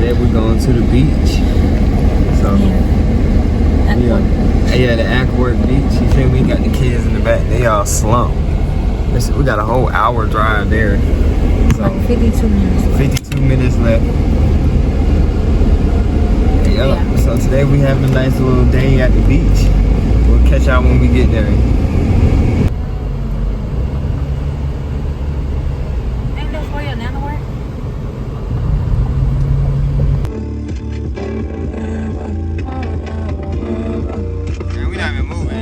Today we're going to the beach. So yeah, the Ackworth Beach. You feel me? Got the kids in the back. They all slumped. Listen, we got a whole hour drive there. So like 52 minutes. 52 minutes left. Yeah. So today we have a nice little day at the beach. We'll catch y'all when we get there. Ain't that for your nana work? Man, we not even moving.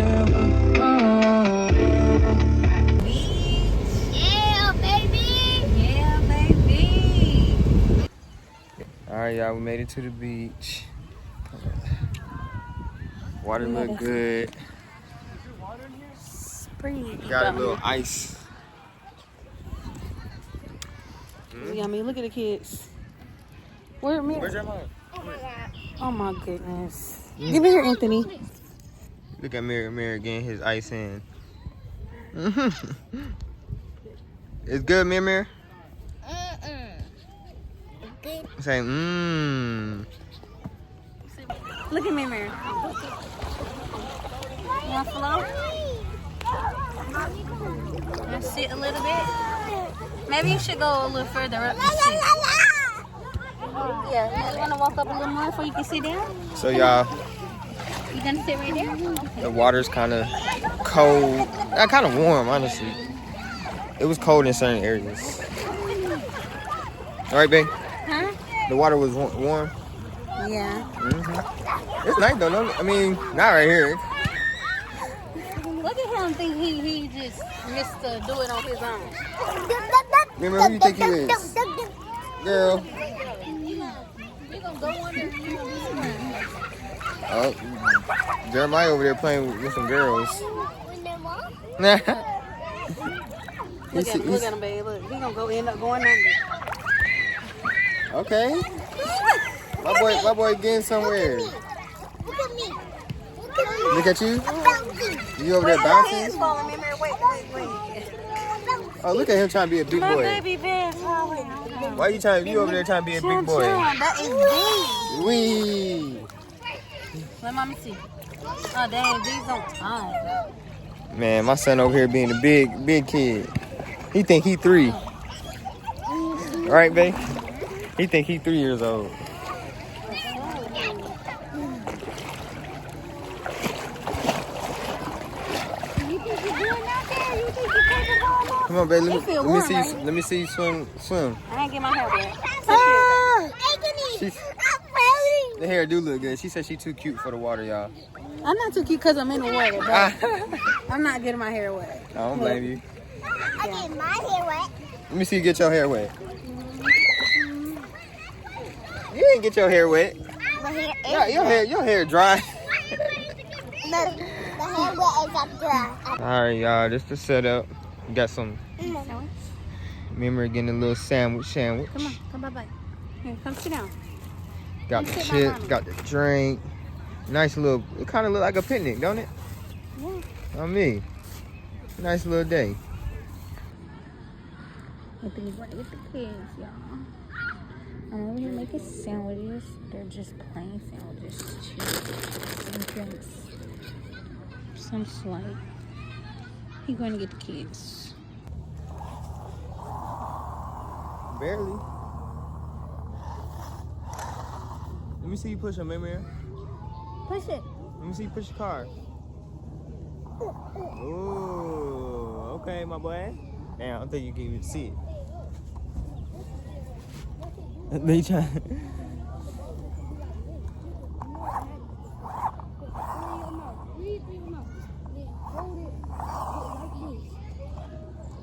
Alright, y'all, we made it to the beach. Water look good. It's pretty. Got a little ice. Yummy. Look at the kids. Where's your mom? Oh my goodness. Give me here, Anthony. Look at Mirror getting his ice in. It's good, Mirror? Say, Look at me, Mary. You want to float? Want to sit a little bit? Maybe you should go a little further up and sit. Yeah, you want to walk up a little more before you can sit down? So, y'all, You going to sit right there? Okay. the water's kind of cold. Kind of warm, honestly. It was cold in certain areas. All right, babe? Huh? The water was warm? Yeah. It's nice, though. No, I mean, not right here. Look at him think he just missed to do it on his own. Remember who you think you is? Girl. You gonna go under and you gonna do something. Oh, Jeremiah over there playing with some girls. Look at him, babe. Look, he gonna end up going under. Okay. My boy getting somewhere. Look at me. Look at you? You over there bouncing? Oh, look at him trying to be a big boy. Baby bear falling. Why you over there trying to be a big boy? That is big. Wee. Let mommy see. Oh dang, these don't tie. Man, my son over here being a big kid. He think he 3. Right, babe? He think he 3 years old. Come on, babe. Let me see you swim. I ain't get my hair wet. The hair do look good. She said she too cute for the water, y'all. I'm not too cute because I'm in the water, but I'm not getting my hair wet. I don't blame you. I get my hair wet. Let me see you get your hair wet. You didn't get your hair wet. The hair Yeah, your hair dry. the hair wet is up dry. Alright, y'all, this the setup. We got some Remember getting a little sandwich. Come bye. Here, come sit down. Got the chips, got the drink. Nice little, it kind of look like a picnic, don't it? Yeah. On me. Nice little day. Anthony's right with the kids, y'all. I'm over here making sandwiches. They're just plain sandwiches. Cheese, some drinks, some slight. He's going to get the kids. Barely. Let me see you push him, Mirror. Push it. Let me see you push the car. Ooh, okay, my boy. Damn, I don't think you can even see it. They try.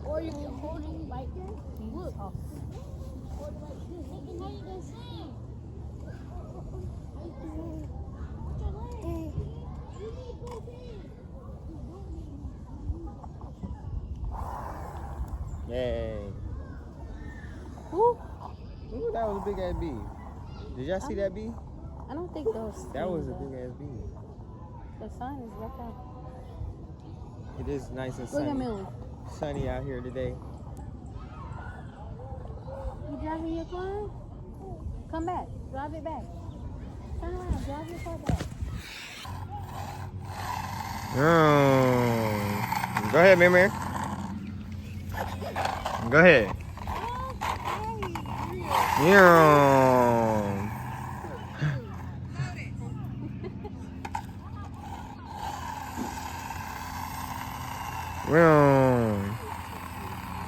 Or you can hold it like this. Look. Hold it like this. Look at how you can see. Yay. Ooh. Ooh, that was a big ass bee. Did y'all see that bee? I don't think those. That was a big ass bee. The sun is right there. It is nice and Look at sunny. Millie. Sunny out here today. You driving your car? Come back. Drive it back. Turn around. Drive your car back. Go ahead, Mary. Go ahead. Yeah.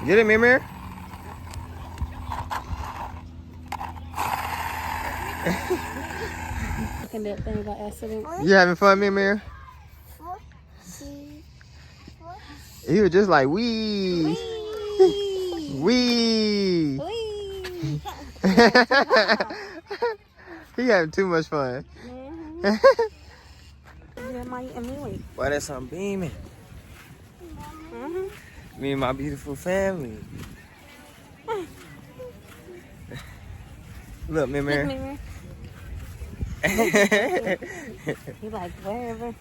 Get it, Mary? Looking at that thing by accident. You having fun, Mary? He was just like, wee. Wee. He having too much fun. Boy, that's some beaming. Me and my beautiful family. Look, Mary. He like wherever.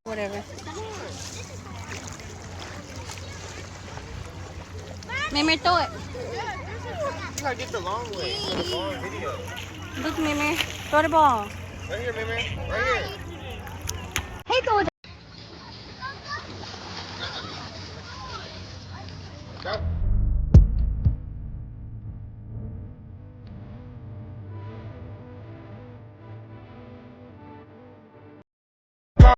Whatever. Mimir, throw it. You gotta get the long way for the long video. Look, Mimir. Throw the ball. Right here, Mary. Right here.